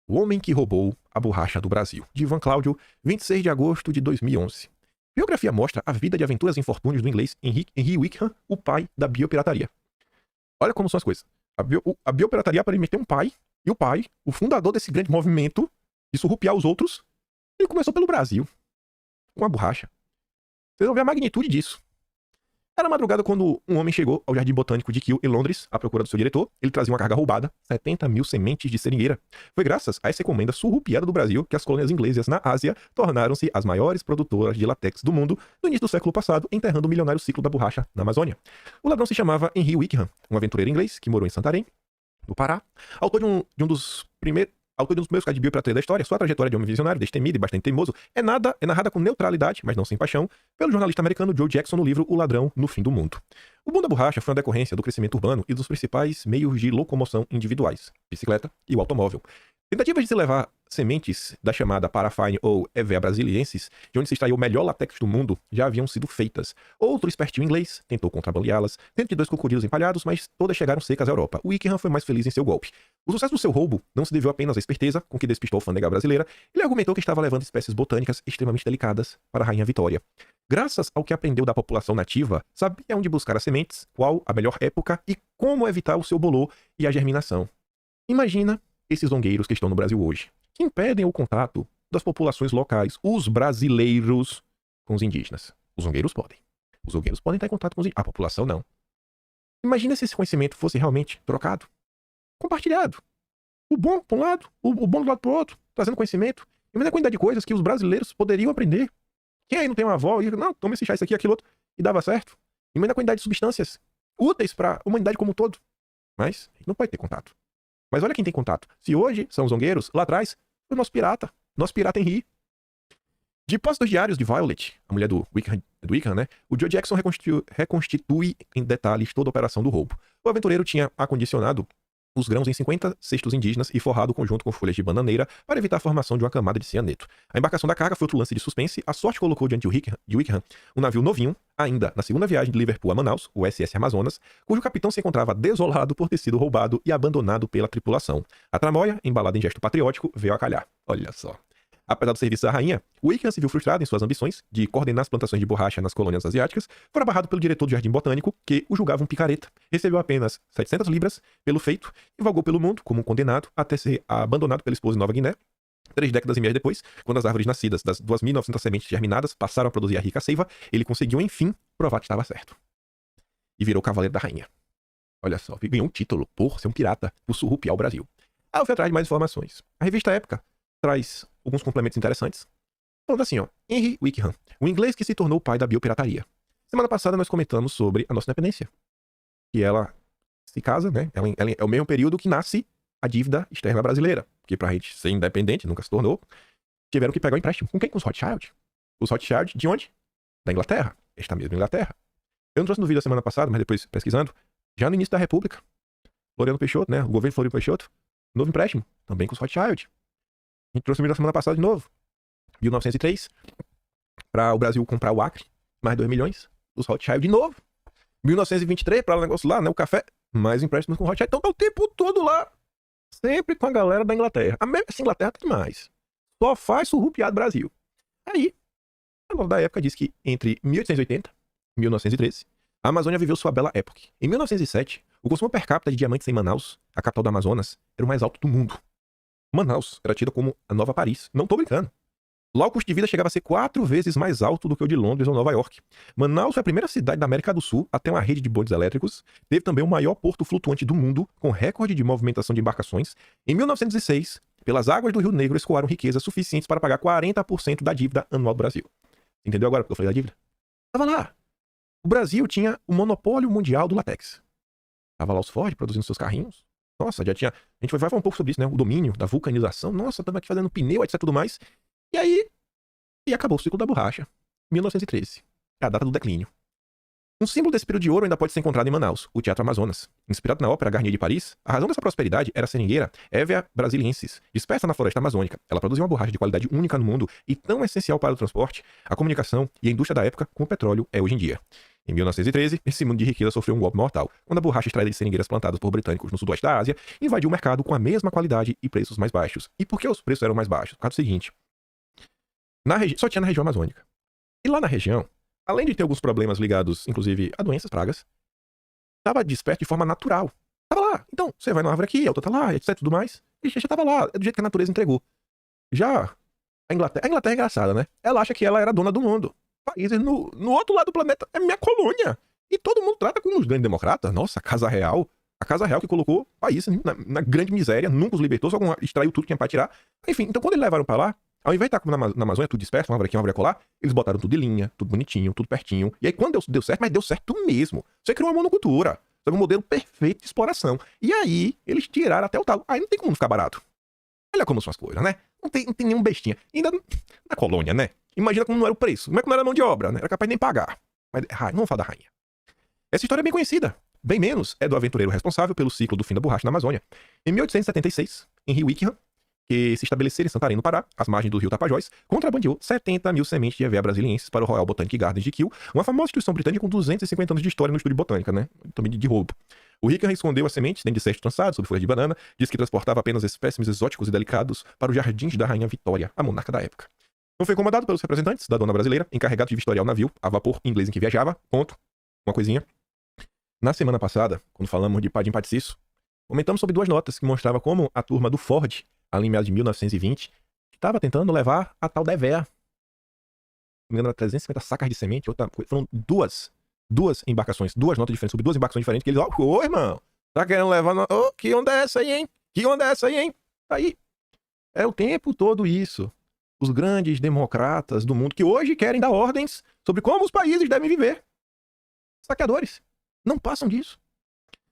O Homem que Roubou a Borracha do Brasil, de Ivan Cláudio, 26 de agosto de 2011. A biografia mostra a vida de aventuras e infortúnios do inglês Henry Wickham, o pai da biopirataria. Olha como são as coisas. A biopirataria aparentemente tem um pai, e o pai, o fundador desse grande movimento de surrupiar os outros, ele começou pelo Brasil, com a borracha. Vocês vão ver a magnitude disso. Era madrugada quando um homem chegou ao Jardim Botânico de Kew, em Londres, à procura do seu diretor. Ele trazia uma carga roubada, 70 mil sementes de seringueira. Foi graças a essa encomenda surrupiada do Brasil que as colônias inglesas na Ásia tornaram-se as maiores produtoras de látex do mundo no início do século passado, enterrando o milionário ciclo da borracha na Amazônia. O ladrão se chamava Henry Wickham, um aventureiro inglês que morou em Santarém, no Pará, autor de um dos primeiros casos de biopirataria da história. Sua trajetória de homem visionário, destemido e bastante teimoso é narrada com neutralidade, mas não sem paixão, pelo jornalista americano Joe Jackson no livro O Ladrão no Fim do Mundo. O boom da borracha foi uma decorrência do crescimento urbano e dos principais meios de locomoção individuais, bicicleta e o automóvel. Tentativas de se levar sementes da chamada Paraffine ou Hevea brasiliensis, de onde se extraiu o melhor látex do mundo, já haviam sido feitas. Outro espertinho inglês tentou contrabandeá-las, dentro de 2 crocodilos empalhados, mas todas chegaram secas à Europa. O Wickham foi mais feliz em seu golpe. O sucesso do seu roubo não se deveu apenas à esperteza com que despistou a alfândega brasileira. Ele argumentou que estava levando espécies botânicas extremamente delicadas para a Rainha Vitória. Graças ao que aprendeu da população nativa, sabia onde buscar as sementes, qual a melhor época e como evitar o seu bolor e a germinação. Imagina esses zongueiros que estão no Brasil hoje, que impedem o contato das populações locais, os brasileiros, com os indígenas. Os zongueiros podem. Os zongueiros podem estar em contato com os indígenas. A população não. Imagina se esse conhecimento fosse realmente trocado, compartilhado. O bom para um lado, o bom do lado para o outro, trazendo conhecimento. Imagina a quantidade de coisas que os brasileiros poderiam aprender. Quem aí não tem uma avó e não, toma esse chá, isso aqui, aquilo outro, e dava certo. Imagina a quantidade de substâncias úteis para a humanidade como um todo. Mas não pode ter contato. Mas olha quem tem contato. Se hoje são os zongueiros, lá atrás foi o nosso pirata Henry. De posse dos diários de Violet, a mulher do Wickham, né? O Joe Jackson reconstitui em detalhes toda a operação do roubo. O aventureiro tinha acondicionado os grãos em 50 cestos indígenas e forrado o conjunto com folhas de bananeira para evitar a formação de uma camada de cianeto. A embarcação da carga foi outro lance de suspense. A sorte colocou diante de Wickham um navio novinho, ainda na segunda viagem de Liverpool a Manaus, o SS Amazonas, cujo capitão se encontrava desolado por ter sido roubado e abandonado pela tripulação. A tramóia, embalada em gesto patriótico, veio a calhar. Olha só. Apesar do serviço à rainha, Wickham se viu frustrado em suas ambições de coordenar as plantações de borracha nas colônias asiáticas, foi barrado pelo diretor do Jardim Botânico, que o julgava um picareta, recebeu apenas 700 libras pelo feito e vagou pelo mundo como um condenado até ser abandonado pela esposa em Nova Guiné. 3 décadas e meia depois, quando as árvores nascidas das 2.900 sementes germinadas passaram a produzir a rica seiva, ele conseguiu, enfim, provar que estava certo. E virou cavaleiro da rainha. Olha só, ganhou um título por ser um pirata, por surrupiar o Brasil. Aí eu fui atrás de mais informações. A revista Época traz alguns complementos interessantes. Falando assim, ó, Henry Wickham, o inglês que se tornou o pai da biopirataria. Semana passada nós comentamos sobre a nossa independência. Que ela se casa, né? Ela é o mesmo período que nasce a dívida externa brasileira. Porque pra gente ser independente, nunca se tornou, tiveram que pegar o empréstimo. Com quem? Com os Rothschild. Os Rothschild de onde? Da Inglaterra. Esta mesma Inglaterra. Eu não trouxe no vídeo da semana passada, mas depois pesquisando, já no início da República, Floriano Peixoto, né? O governo Floriano Peixoto, novo empréstimo, também com os Rothschild. A gente trouxe o vídeo da semana passada de novo. 1903. Para o Brasil comprar o Acre. Mais 2 milhões. Os Rothschild de novo. 1923. Para o negócio lá, né? O café. Mais empréstimos com o Rothschild. Então tá o tempo todo lá. Sempre com a galera da Inglaterra. A mesma Inglaterra tá demais. Só faz surrupiado Brasil. Aí, a nota da época diz que entre 1880 e 1913, a Amazônia viveu sua bela época. Em 1907, o consumo per capita de diamantes em Manaus, a capital do Amazonas, era o mais alto do mundo. Manaus era tida como a nova Paris. Não tô brincando. Lá o custo de vida chegava a ser 4 vezes mais alto do que o de Londres ou Nova York. Manaus foi a primeira cidade da América do Sul a ter uma rede de bondes elétricos. Teve também o maior porto flutuante do mundo, com recorde de movimentação de embarcações. Em 1906, pelas águas do Rio Negro escoaram riquezas suficientes para pagar 40% da dívida anual do Brasil. Entendeu agora porque eu falei da dívida? Tava lá. O Brasil tinha o monopólio mundial do látex. Tava lá os Ford produzindo seus carrinhos. Nossa, já tinha... A gente vai falar um pouco sobre isso, né? O domínio da vulcanização. Nossa, tava aqui fazendo pneu, etc, tudo mais. E aí... E acabou o ciclo da borracha. 1913. É a data do declínio. Um símbolo desse período de ouro ainda pode ser encontrado em Manaus, o Teatro Amazonas. Inspirado na ópera Garnier de Paris, a razão dessa prosperidade era a seringueira Hevea brasiliensis, dispersa na floresta amazônica. Ela produzia uma borracha de qualidade única no mundo e tão essencial para o transporte, a comunicação e a indústria da época como o petróleo é hoje em dia. Em 1913, esse mundo de riqueza sofreu um golpe mortal, quando a borracha extraída de seringueiras plantadas por britânicos no sudoeste da Ásia invadiu o mercado com a mesma qualidade e preços mais baixos. E por que os preços eram mais baixos? Por causa do seguinte, só tinha na região amazônica. E lá na região, além de ter alguns problemas ligados, inclusive, a doenças, pragas, estava disperso de forma natural. Estava lá. Então, você vai numa árvore aqui, a outra tá lá, etc, tudo mais. E já estava lá, do jeito que a natureza entregou. Já a Inglaterra é engraçada, né? Ela acha que ela era dona do mundo. Países no outro lado do planeta é minha colônia. E todo mundo trata como os grandes democratas. Nossa, a Casa Real que colocou países na grande miséria, nunca os libertou, só extraiu tudo que tinha pra tirar. Enfim, então quando eles levaram pra lá, ao invés de estar como na Amazônia, tudo disperso, uma árvore aqui, uma árvore acolá, eles botaram tudo de linha, tudo bonitinho, tudo pertinho. E aí quando deu certo, mas deu certo mesmo. Você criou uma monocultura. Você um modelo perfeito de exploração. E aí, eles tiraram até o talo. Aí não tem como não ficar barato. Olha como são as coisas, né? Não tem nenhum bestinha. Ainda na colônia, né? Imagina como não era o preço. Como é que não era mão de obra, né? Era capaz de nem pagar. Mas não vamos falar da rainha. Essa história é bem conhecida. Bem menos é do aventureiro responsável pelo ciclo do fim da borracha na Amazônia. Em 1876, Henry Wickham, que se estabelecera em Santarém, no Pará, às margens do rio Tapajós, contrabandeou 70 mil sementes de Hevea brasiliensis para o Royal Botanic Gardens de Kew, uma famosa instituição britânica com 250 anos de história no estudo de botânica, né? Também de roubo. O Wickham escondeu as sementes dentro de cestos trançados sobre folhas de banana, disse que transportava apenas espécimes exóticos e delicados para os jardins da Rainha Vitória, a monarca da época. Não foi incomodado pelos representantes da dona brasileira, encarregados de vistoriar o navio, a vapor inglês em que viajava. Ponto. Uma coisinha. Na semana passada, quando falamos de Padim Patsiço, comentamos sobre duas notas que mostravam como a turma do Ford, ali em meados de 1920, estava tentando levar a tal da Hevea. Se não me engano, era 350 sacas de semente. Foram duas embarcações, duas notas diferentes, sobre duas embarcações diferentes, que eles, ô irmão, tá querendo levar... que onda é essa aí, hein? Que onda é essa aí, hein? Aí, é o tempo todo isso. Os grandes democratas do mundo que hoje querem dar ordens sobre como os países devem viver. Saqueadores. Não passam disso.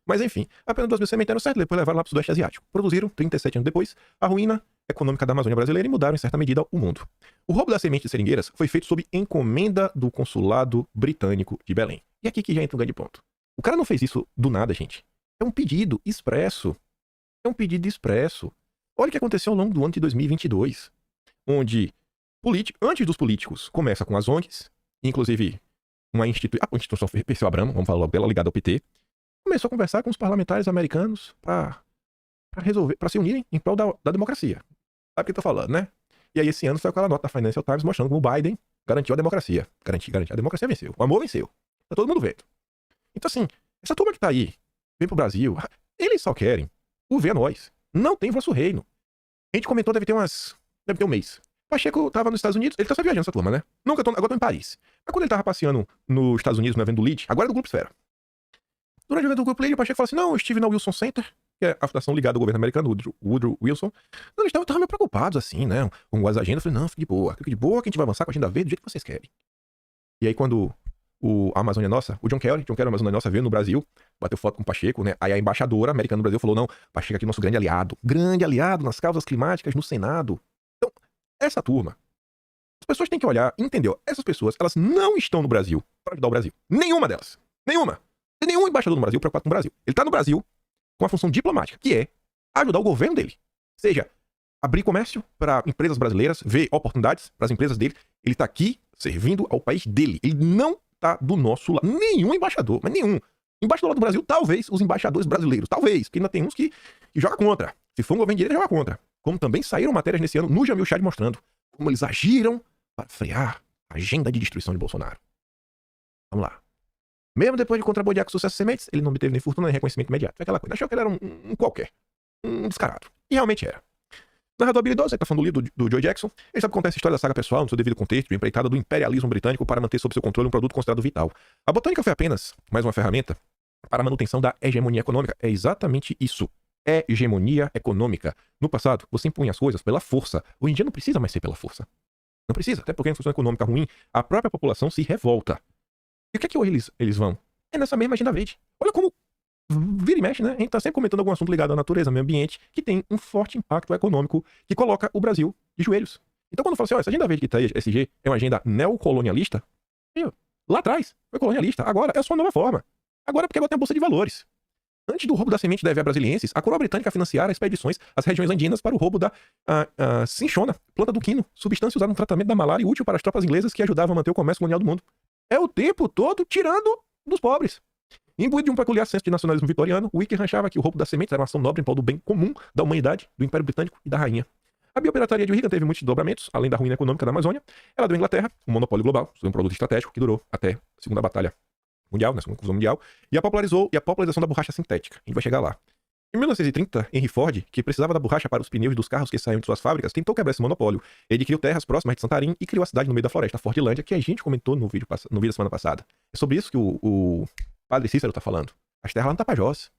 Mas enfim, apenas 2 mil sementes deram certo, depois levaram lá para o Sudeste Asiático. Produziram, 37 anos depois, a ruína econômica da Amazônia brasileira e mudaram em certa medida o mundo. O roubo das sementes de seringueiras foi feito sob encomenda do consulado britânico de Belém. E aqui que já entra um grande ponto. O cara não fez isso do nada, gente. É um pedido expresso. Olha o que aconteceu ao longo do ano de 2022. Onde, antes dos políticos, começa com as ONGs, inclusive a instituição Perseu Abramo, vamos falar logo dela, ligada ao PT, começou a conversar com os parlamentares americanos para se unirem em prol da democracia. Sabe o que eu tô falando, né? E aí esse ano foi aquela nota da Financial Times mostrando como o Biden garantiu a democracia. Garantiu. A democracia venceu. O amor venceu. Tá todo mundo vendo. Então assim, essa turma que tá aí, vem pro Brasil, eles só querem o ver a nós. Não tem vosso reino. A gente comentou, deve ter um mês. Pacheco tava nos Estados Unidos, ele tá só viajando essa turma, né? Agora tô em Paris. Mas quando ele tava passeando nos Estados Unidos no evento do LEAD, agora é do Grupo Esfera. Durante o evento do Grupo LEAD, o Pacheco falou assim, não, eu estive na Wilson Center, que é a fundação ligada ao governo americano, Woodrow Wilson. Não, eles estavam meio preocupados, assim, né? Com as agendas. Eu falei, não, fique de boa, que a gente vai avançar com a agenda verde do jeito que vocês querem. E aí quando a Amazônia Nossa, o John Kerry, a Amazônia Nossa, veio no Brasil, bateu foto com o Pacheco, né? Aí a embaixadora americana no Brasil falou, não, Pacheco aqui é nosso grande aliado nas causas climáticas no Senado. Então, essa turma, as pessoas têm que olhar e entender, essas pessoas, elas não estão no Brasil para ajudar o Brasil. Nenhuma delas. Nenhuma. Tem nenhum embaixador no Brasil preocupado com o Brasil. Ele tá no Brasil com a função diplomática, que é ajudar o governo dele. Seja, abrir comércio para empresas brasileiras, ver oportunidades para as empresas dele. Ele tá aqui servindo ao país dele. Ele não tá do nosso lado. Nenhum embaixador, mas nenhum. Embaixador lá do Brasil, talvez os embaixadores brasileiros. Talvez, porque ainda tem uns que jogam contra. Se for um governo de direita, joga contra. Como também saíram matérias nesse ano no Jamil Chad mostrando como eles agiram para frear a agenda de destruição de Bolsonaro. Vamos lá. Mesmo depois de contrabandear com sucesso sementes, ele não obteve nem fortuna nem reconhecimento imediato. Foi aquela coisa. Achou que ele era um qualquer. Um descarado. E realmente era. Narrador habilidoso, ele tá falando do livro do Joe Jackson. Ele sabe contar essa história da saga pessoal, no seu devido contexto, de empreitada do imperialismo britânico para manter sob seu controle um produto considerado vital. A botânica foi apenas mais uma ferramenta para a manutenção da hegemonia econômica. É exatamente isso. Hegemonia econômica. No passado, você impunha as coisas pela força. Hoje em dia não precisa mais ser pela força. Não precisa, até porque em função econômica ruim, a própria população se revolta. E o que é que hoje eles vão? É nessa mesma agenda verde. Olha como vira e mexe, né? A gente tá sempre comentando algum assunto ligado à natureza, ao meio ambiente, que tem um forte impacto econômico que coloca o Brasil de joelhos. Então quando fala assim, ó, essa agenda verde que tá aí, SG, é uma agenda neocolonialista, Lá atrás, foi colonialista. Agora é só uma nova forma. Agora é porque agora tem a Bolsa de Valores. Antes do roubo da semente da EVA brasiliensis, a coroa britânica financiara expedições às regiões andinas para o roubo da cinchona, planta do quino, substância usada no tratamento da malária e útil para as tropas inglesas que ajudavam a manter o comércio colonial do mundo. É o tempo todo tirando dos pobres. Imbuído de um peculiar senso de nacionalismo vitoriano, Wickham achava que o roubo das sementes era uma ação nobre em prol do bem comum da humanidade, do Império Britânico e da rainha. A biopirataria de Wickham teve muitos desdobramentos, além da ruína econômica da Amazônia. Ela deu à Inglaterra um monopólio global sobre um produto estratégico que durou até a Segunda Batalha Mundial, na Segunda Confusão Mundial, e a popularização da borracha sintética. A gente vai chegar lá. Em 1930, Henry Ford, que precisava da borracha para os pneus dos carros que saíam de suas fábricas, tentou quebrar esse monopólio. Ele adquiriu terras próximas de Santarém e criou a cidade no meio da floresta, Fordlândia, que a gente comentou no vídeo da semana passada. É sobre isso que o padre Cícero está falando. As terras lá no Tapajós.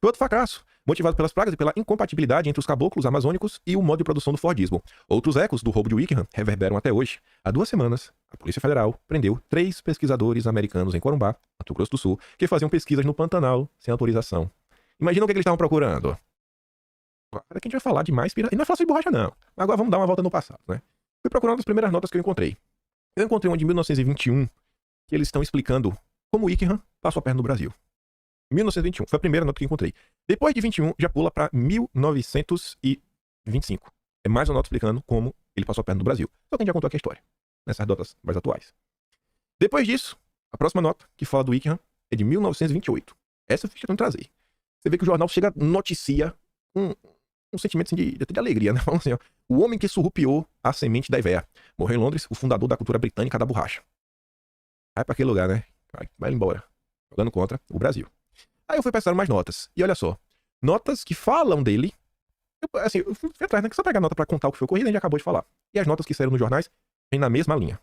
Foi outro fracasso, motivado pelas pragas e pela incompatibilidade entre os caboclos amazônicos e o modo de produção do Fordismo. Outros ecos do roubo de Wickham reverberam até hoje. Há 2 semanas, a Polícia Federal prendeu 3 pesquisadores americanos em Corumbá, Mato Grosso do Sul, que faziam pesquisas no Pantanal sem autorização. Imagina o que eles estavam procurando. Agora que a gente vai falar de mais pirata. E não é falar sobre borracha, não. Agora vamos dar uma volta no passado, né? Fui procurando as primeiras notas que eu encontrei. Eu encontrei uma de 1921, que eles estão explicando como Wickham passou a perna no Brasil. 1921, foi a primeira nota que eu encontrei. Depois de 21, já pula para 1925. É mais uma nota explicando como ele passou a perna no Brasil. Só que a gente já contou aqui a história, nessas notas mais atuais. Depois disso, a próxima nota, que fala do Wickham, é de 1928. Essa eu fiz questão de trazer. Você vê que o jornal chega, noticia um sentimento assim, de alegria, né? Falando assim, ó, o homem que surrupiou a semente da EVA. Morreu em Londres, o fundador da cultura britânica da borracha. Vai pra aquele lugar, né? Vai embora. Jogando contra o Brasil. Aí eu fui pensando mais notas. E olha só. Notas que falam dele. Eu fui atrás, né? Que só pegar nota pra contar o que foi ocorrido, a gente acabou de falar. E as notas que saíram nos jornais vêm na mesma linha.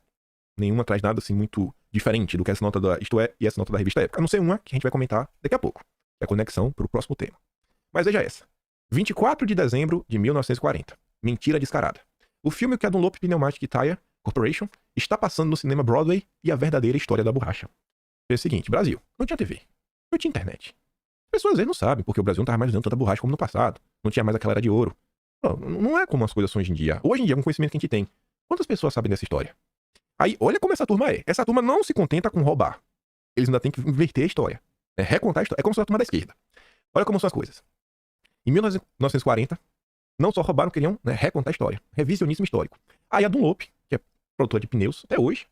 Nenhuma traz nada assim muito diferente do que essa nota da Isto É e essa nota da revista Época. A não ser uma que a gente vai comentar daqui a pouco. É a conexão pro próximo tema. Mas veja essa. 24 de dezembro de 1940. Mentira descarada. O filme que a Dunlop Pneumatic Tire Corporation está passando no cinema Broadway e a verdadeira história da borracha. É o seguinte, Brasil, não tinha TV. Não tinha internet. As pessoas às vezes não sabem, porque o Brasil não estava mais usando tanta borracha como no passado. Não tinha mais aquela era de ouro. Não é como as coisas são hoje em dia. Hoje em dia, com o conhecimento que a gente tem, quantas pessoas sabem dessa história? Aí, olha como essa turma é. Essa turma não se contenta com roubar. Eles ainda têm que inverter a história. Recontar a história. É como se fosse a turma da esquerda. Olha como são as coisas. Em 1940, não só roubaram, queriam recontar a história. Revisionismo histórico. Aí a Dunlop, que é produtora de pneus até hoje,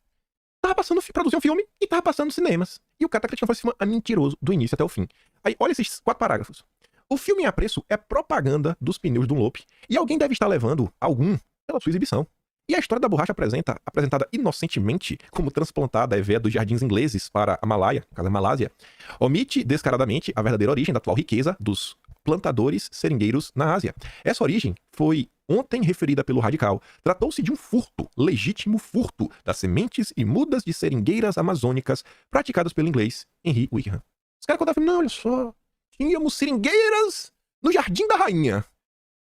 produziu um filme e tava passando cinemas. E o cara tá criticando esse filme mentiroso do início até o fim. Aí, olha esses 4 parágrafos. O filme em apreço é propaganda dos pneus Dunlop e alguém deve estar levando algum pela sua exibição. E a história da borracha apresentada inocentemente como transplantada à EVA dos jardins ingleses para a Malásia, omite descaradamente a verdadeira origem da atual riqueza dos plantadores seringueiros na Ásia. Essa origem foi ontem referida pelo Radical. Tratou-se de um furto, legítimo furto, das sementes e mudas de seringueiras amazônicas praticadas pelo inglês Henry Wickham. Os caras contavam, não, olha só, tínhamos seringueiras no Jardim da Rainha.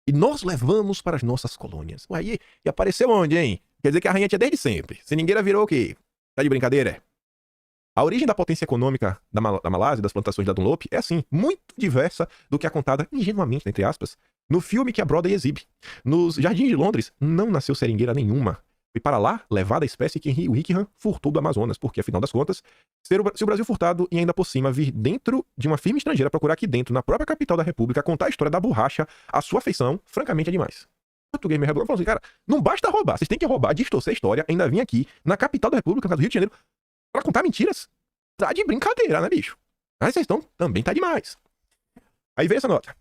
E nós levamos para as nossas colônias. Ué, e apareceu onde, hein? Quer dizer que a rainha tinha desde sempre. Seringueira virou o quê? Tá de brincadeira? A origem da potência econômica da Malásia, das plantações da Dunlop, é assim, muito diversa do que é contada ingenuamente, entre aspas, no filme que a Broadway exibe. Nos Jardins de Londres, não nasceu seringueira nenhuma. Foi para lá levada a espécie que Henry Wickham furtou do Amazonas, porque, afinal das contas, se o Brasil furtado e ainda por cima vir dentro de uma firma estrangeira procurar aqui dentro, na própria capital da República, contar a história da borracha, a sua feição, francamente é demais. O português me rebolou e falou assim, cara, não basta roubar, vocês têm que roubar, distorcer a história, ainda vir aqui, na capital da República, no caso do Rio de Janeiro, pra contar mentiras. Tá de brincadeira, né, bicho? Mas vocês estão, também tá demais. Aí veio essa nota.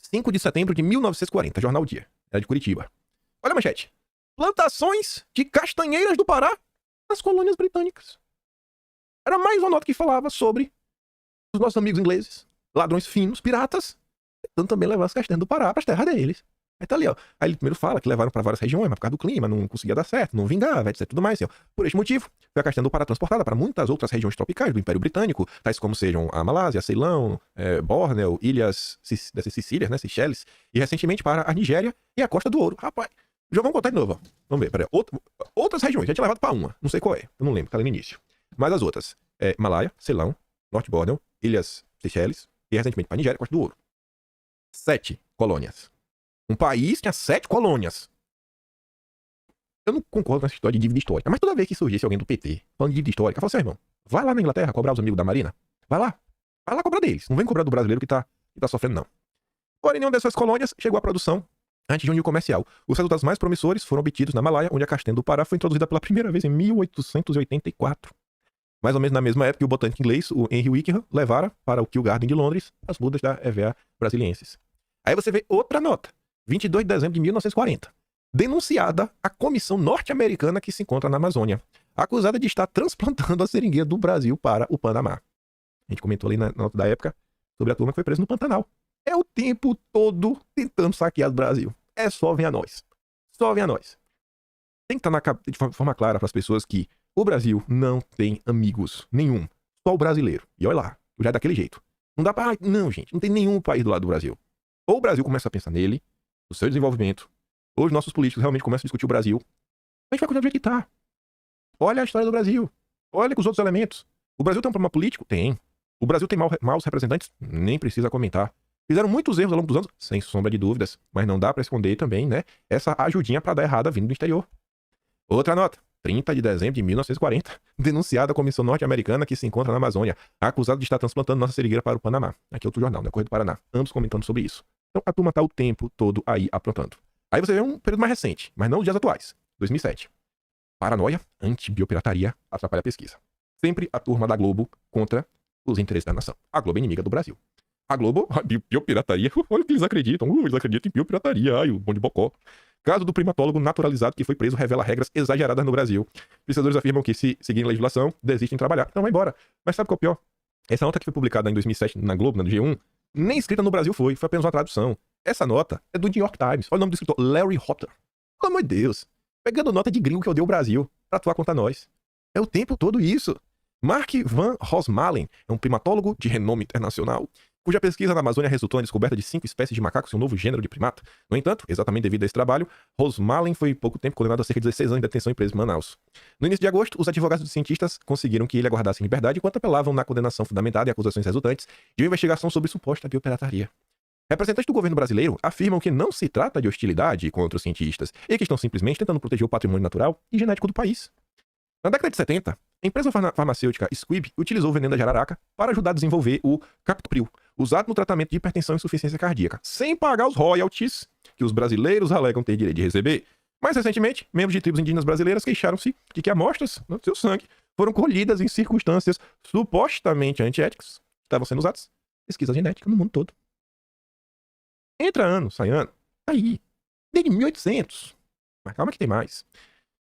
5 de setembro de 1940, Jornal Dia. Era de Curitiba. Olha a manchete. Plantações de castanheiras do Pará nas colônias britânicas. Era mais uma nota que falava sobre os nossos amigos ingleses, ladrões finos, piratas, tentando também levar as castanhas do Pará para as terras deles. Aí tá ali, ó. Aí ele primeiro fala que levaram para várias regiões, mas por causa do clima, não conseguia dar certo, não vingava, etc. Tudo mais, assim, ó. Por este motivo, foi a castanha do Pará transportada para muitas outras regiões tropicais do Império Britânico, tais como sejam a Malásia, Ceilão, Bornéu, ilhas dessas Sicílias, né, Seychelles, e recentemente para a Nigéria e a Costa do Ouro. Rapaz, já vamos contar de novo, ó. Vamos ver, peraí. Outras regiões, já tinha levado para uma, não sei qual é, eu não lembro, tá ali no início. Mas as outras, Malaya, Ceilão, Norte Bornéu, ilhas Seychelles e recentemente para a Nigéria e Costa do Ouro. 7 colônias. Um país tinha 7 colônias. Eu não concordo com essa história de dívida histórica. Mas toda vez que surgisse alguém do PT falando de dívida histórica, eu falo assim, irmão, Vai lá na Inglaterra cobrar os amigos da Marina. Vai lá. Vai lá cobrar deles. Não vem cobrar do brasileiro que tá sofrendo, não. Porém, nenhuma dessas colônias chegou à produção antes de um nível comercial. Os resultados mais promissores foram obtidos na Malaya, onde a castanha do Pará foi introduzida pela primeira vez em 1884. Mais ou menos na mesma época que o botânico inglês, o Henry Wickham, levara para o Kew Garden de Londres as mudas da Hevea brasiliensis. Aí você vê outra nota, 22 de dezembro de 1940, denunciada a comissão norte-americana que se encontra na Amazônia, acusada de estar transplantando a seringueira do Brasil para o Panamá. A gente comentou ali na nota da época sobre a turma que foi presa no Pantanal. É o tempo todo tentando saquear o Brasil. É só vem a nós. Só vem a nós. Tem que estar de forma clara para as pessoas que o Brasil não tem amigos nenhum. Só o brasileiro. E olha lá, já é daquele jeito. Não dá pra... Não, gente. Não tem nenhum país do lado do Brasil. Ou o Brasil começa a pensar nele, no seu desenvolvimento, ou os nossos políticos realmente começam a discutir o Brasil. A gente vai continuar do jeito que tá. Olha a história do Brasil. Olha com os outros elementos. O Brasil tem um problema político? Tem. O Brasil tem maus representantes? Nem precisa comentar. Fizeram muitos erros ao longo dos anos, sem sombra de dúvidas, mas não dá pra esconder também, né, essa ajudinha pra dar errada vindo do exterior. Outra nota, 30 de dezembro de 1940, denunciada a comissão norte-americana que se encontra na Amazônia, acusada de estar transplantando nossa seringueira para o Panamá. Aqui é outro jornal, né, Correio do Paraná, ambos comentando sobre isso. Então a turma tá o tempo todo aí aprontando. Aí você vê um período mais recente, mas não os dias atuais, 2007. Paranoia, anti-biopirataria, atrapalha a pesquisa. Sempre a turma da Globo contra os interesses da nação. A Globo é inimiga do Brasil. A Globo, biopirataria, olha o que eles acreditam. Eles acreditam em biopirataria, ai, o bom de bocó. Caso do primatólogo naturalizado que foi preso revela regras exageradas no Brasil. Pesquisadores afirmam que, se seguirem a legislação, desistem de trabalhar. Então vai embora. Mas sabe qual é o pior? Essa nota que foi publicada em 2007 na Globo, no G1, nem escrita no Brasil foi apenas uma tradução. Essa nota é do New York Times. Olha o nome do escritor, Larry Hotter. Pelo amor de Deus. Pegando nota de gringo que odeia o Brasil pra atuar contra nós. É o tempo todo isso. Mark Van Rosmalen é um primatólogo de renome internacional, cuja pesquisa na Amazônia resultou na descoberta de 5 espécies de macacos e um novo gênero de primata. No entanto, exatamente devido a esse trabalho, Rosmalen foi pouco tempo condenado a cerca de 16 anos de detenção em preso em Manaus. No início de agosto, os advogados dos cientistas conseguiram que ele aguardasse em liberdade enquanto apelavam na condenação fundamentada e acusações resultantes de uma investigação sobre suposta biopirataria. Representantes do governo brasileiro afirmam que não se trata de hostilidade contra os cientistas e que estão simplesmente tentando proteger o patrimônio natural e genético do país. Na década de 70, a empresa farmacêutica Squibb utilizou o veneno da jararaca para ajudar a desenvolver o Captopril, usado no tratamento de hipertensão e insuficiência cardíaca, sem pagar os royalties que os brasileiros alegam ter direito de receber. Mais recentemente, membros de tribos indígenas brasileiras queixaram-se de que amostras do seu sangue foram colhidas em circunstâncias supostamente antiéticas que estavam sendo usadas pesquisa genética no mundo todo. Entra ano, sai ano, tá aí, desde 1800. Mas calma que tem mais.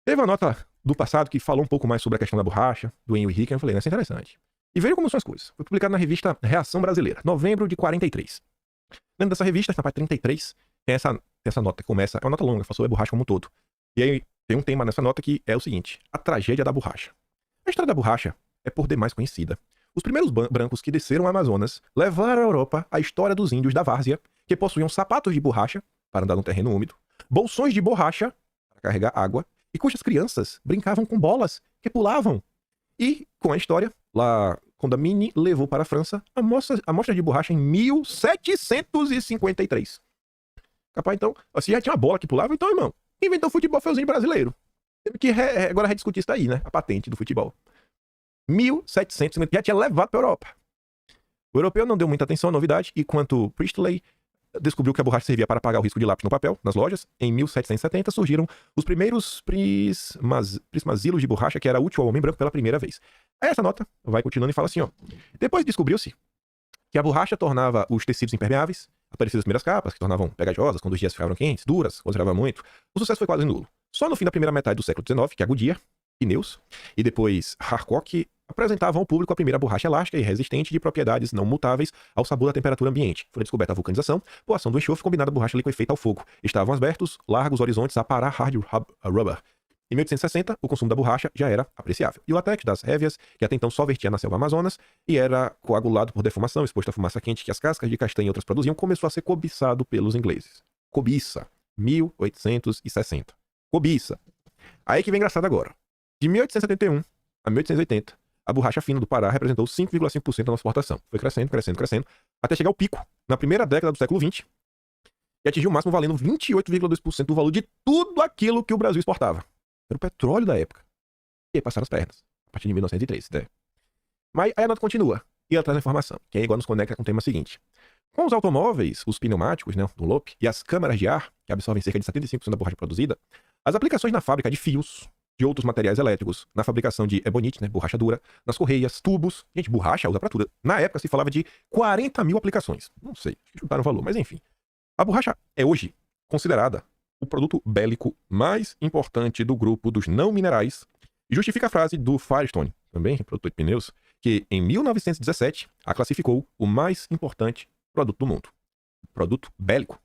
Teve uma nota do passado que falou um pouco mais sobre a questão da borracha, do Henry Wickham. Eu falei, isso é interessante. E veja como são as coisas. Foi publicado na revista Reação Brasileira, novembro de 43. Dentro dessa revista, na parte 33, tem essa nota que começa, é uma nota longa, fala sobre a borracha como um todo. E aí tem um tema nessa nota que é o seguinte, a tragédia da borracha. A história da borracha é por demais conhecida. Os primeiros brancos que desceram o Amazonas levaram à Europa a história dos índios da várzea, que possuíam sapatos de borracha para andar no terreno úmido, bolsões de borracha para carregar água, e cujas crianças brincavam com bolas que pulavam. E, com a história, lá quando a Mini levou para a França amostra de borracha em 1753. Capaz, então, se já tinha uma bola que pulava, então, irmão, inventou o futebol feuzinho brasileiro. Teve que agora rediscutir isso aí, né? A patente do futebol. 1750, já tinha levado para a Europa. O europeu não deu muita atenção à novidade, e quando Priestley descobriu que a borracha servia para apagar o risco de lápis no papel, nas lojas, em 1770 surgiram os primeiros prismazilos de borracha que era útil ao homem branco pela primeira vez. Aí essa nota vai continuando e fala assim, ó. Depois descobriu-se que a borracha tornava os tecidos impermeáveis, apareciam as primeiras capas, que tornavam pegajosas quando os dias ficavam quentes, duras, conservavam muito. O sucesso foi quase nulo. Só no fim da primeira metade do século XIX, que a Goodyear, pneus, e depois Harcock apresentavam ao público a primeira borracha elástica e resistente de propriedades não mutáveis ao sabor da temperatura ambiente. Foi descoberta a vulcanização, por ação do enxofre combinada a borracha liquefeita ao fogo. Estavam abertos largos horizontes a parar hard rubber. Em 1860, o consumo da borracha já era apreciável. E o látex das révias, que até então só vertia na selva Amazonas e era coagulado por defumação, exposto à fumaça quente que as cascas de castanha e outras produziam, começou a ser cobiçado pelos ingleses. Cobiça. 1860. Cobiça. Aí que vem engraçado agora. De 1871 a 1880, a borracha fina do Pará representou 5,5% da nossa exportação. Foi crescendo, até chegar ao pico na primeira década do século XX, e atingiu o máximo valendo 28,2% do valor de tudo aquilo que o Brasil exportava. Era o petróleo da época. E aí passaram as pernas, a partir de 1913, né? Mas aí a nota continua. E ela traz a informação, que aí agora nos conecta com o tema seguinte. Com os automóveis, os pneumáticos, né, do Loop, e as câmaras de ar, que absorvem cerca de 75% da borracha produzida, as aplicações na fábrica de fios, de outros materiais elétricos, na fabricação de ebonite, né, borracha dura, nas correias, tubos. Gente, borracha usa pra tudo. Na época se falava de 40 mil aplicações. Não sei, chutaram o valor, mas enfim. A borracha é hoje considerada o produto bélico mais importante do grupo dos não minerais e justifica a frase do Firestone, também produtor de pneus, que em 1917 a classificou o mais importante produto do mundo. Produto bélico.